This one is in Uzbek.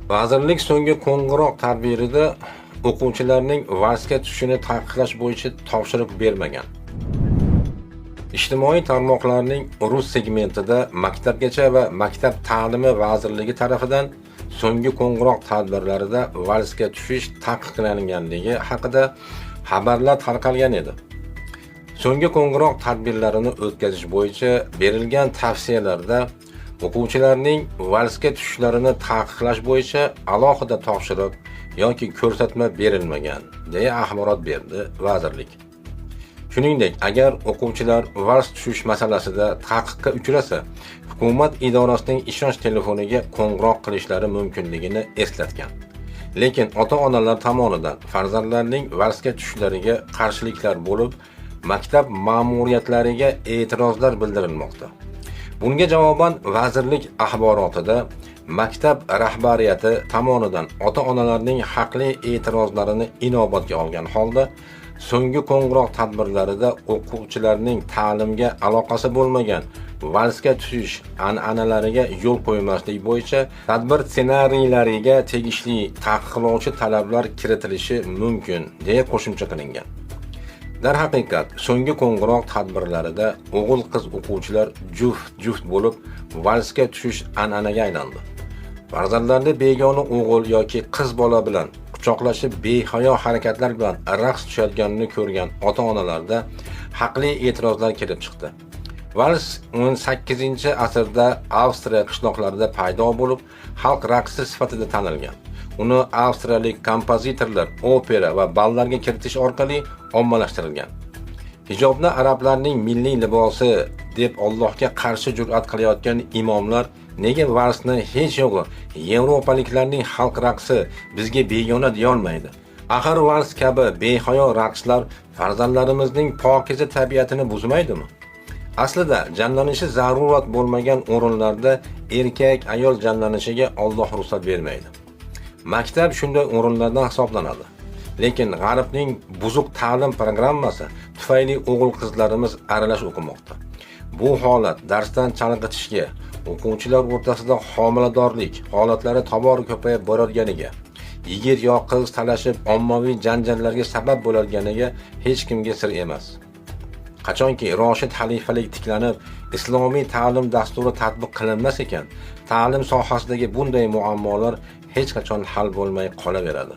Vazirlik so'nggi qo'ng'iroq tadbirida o'quvchilarning valsga tushishini taqiqlash bo'yicha topshiriq bermagan. Ijtimoiy tarmoqlarning rus segmentida Maktabgacha va Maktab ta'limi vazirligi tarafidan so'nggi qo'ng'iroq tadbirlarida valsga tushish taqiqlanganligi haqida xabarlar tarqalgan edi. So'nggi qo'ng'iroq tadbirlarini o'tkazish bo'yicha berilgan tavsiyalarda o'quvchilarning valsga tushishlarini taqiqlash bo'yicha alohida topshiriq yoki ko'rsatma berilmagan, deya axborot berdi vazirlik. Shuningdek, agar o'quvchilar vals tushish masalasida taqiqqa uchrasa, hukumat idorasining ishonch telefoniga qo'ng'iroq qilishlari mumkinligini eslatgan. Lekin ota-onalar tomonidan farzandlarining valsga tushishlariga qarshiliklar bo'lib, maktab ma'muriyatlariga e'tirozlar bildirilmoqda. Bunga javoban vazirlik axborotida maktab rahbariyati tomonidan ota-onalarning haqli e'tirozlarini inobatga olgan holda so'nggi qo'ng'iroq tadbirlarida o'quvchilarning ta'limga aloqasi bo'lmagan valsga tushish an'analariga yo'l qo'ymaslik bo'yicha tadbir ssenariylariga tegishli taqiqlovchi talablar kiritilishi mumkin, deya qo'shimcha qilingan. Darhaqiqat, so'nggi qo'ng'iroq tadbirlarida o'g'il-qiz o'quvchilar juft bo'lib valsga tushish an'anaga aylandi. Farzandlarni begona o'g'il yoki qiz bola bilan quchoqlashib behayo harakatlar bilan raqs tushayotganini ko'rgan ota-onalarda haqli e'tirozlar kelib chiqdi. Vals 18-asrda Avstriya qishloqlarida paydo bo'lib, xalq raqsi sifatida tanilgan. Uni avstriyalik kompozitorlar opera va ballarga kiritish orqali ommalashtirilgan. Hijobni arablarning milliy libosi deb Allohga qarshi jur'at qilayotgan imomlar nega valsni hech yo'g'i yevropaliklarning xalq raqsi bizga begona deya olmaydi? Axir vals kabi behayo raqslar farzandlarimizning pokiza tabiatini buzmaydimi? Aslida janlanishi zarurat bo'lmagan o'rinlarda erkak ayol janlanishiga Alloh ruxsat bermaydi. Maktab shunday o'rinlardan hisoblanadi. Lekin g'arbning buzuq ta'lim programmasi tufayli o'g'il-qizlarimiz aralash o'qimoqda. Bu holat darsdan chalg'itishga, o'quvchilar o'rtasida homiladorlik holatlari tobora ko'payib borayotganiga, yigit yo qiz talashib ommaviy janjallarga sabab bo'lganiga hech kimga sir emas. Qachonki Roshid xalifalik tiklanib, islomiy ta'lim dasturi tatbiq qilinmas ekan, ta'lim sohasidagi bunday muammolar hech qachon hal bo'lmay qolaveradi.